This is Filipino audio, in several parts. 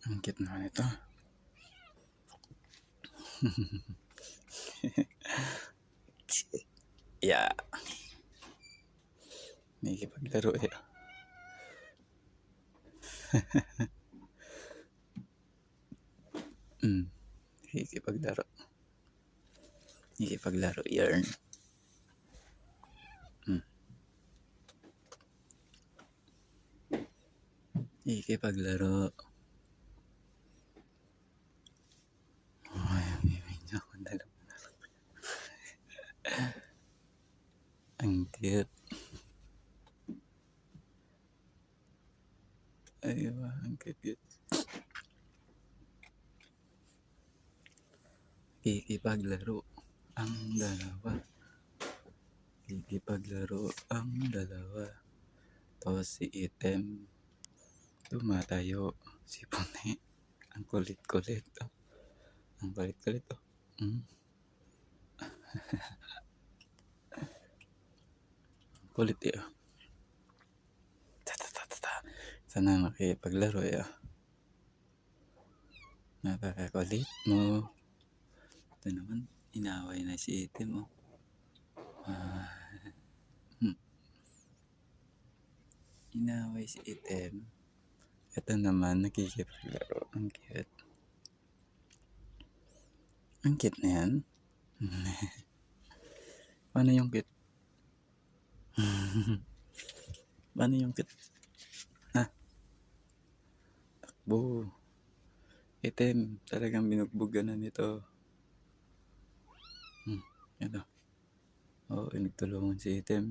Ang cute naman ito. Yeah. Nakikipaglaro eh. Nakikipaglaro. Nakikipaglaro yarn. Nakikipaglaro. Ay, may ako dalawa. Ang cute. Ay, ang cute. Nakikipaglaro ang dalawa. Nakikipaglaro ang dalawa. Tapos si Item tumatayo. Si Puti ang kulit-kulit. Oh. Ang kulit-kulit. Oh. Kulit eh. Oh. Sana nakikipaglaro eh. Oh. Napakakulit mo. Ito naman, inaway na si Item. Oh. Inaway si Item. Ito naman, nakikipaglaro. Ang cute. Ang cute na yan. Paano yung cute? Paano yung cute? Ha? Takbo. Item, talagang binugbugan na nito. Ito. Oo, nagtulungan si Item.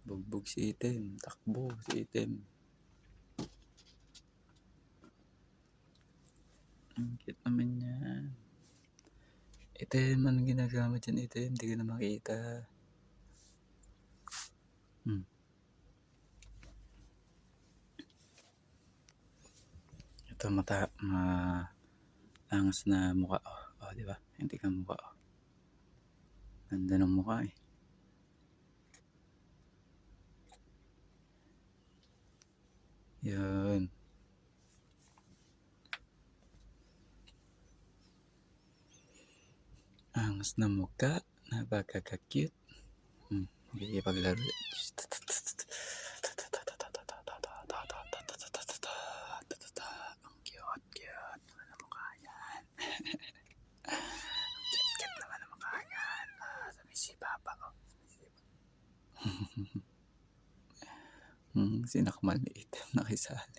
Bugbog si Item. Takbo si Item. Ang cute naman yan. Item, anong ginagamit yan, Item? Hindi ko na makita. Ito angas na mukha. Oh, di ba? Hindi ka mukha. Oh. Ganda ng mukha eh. Yan. Angas na mukha. Napaka-cute. Paglaro. Ang cute. Naman ang mukha yan. Cute naman ang mukha yan. Sumisipa pa ko. Sinakmal ni Item. Nakisali.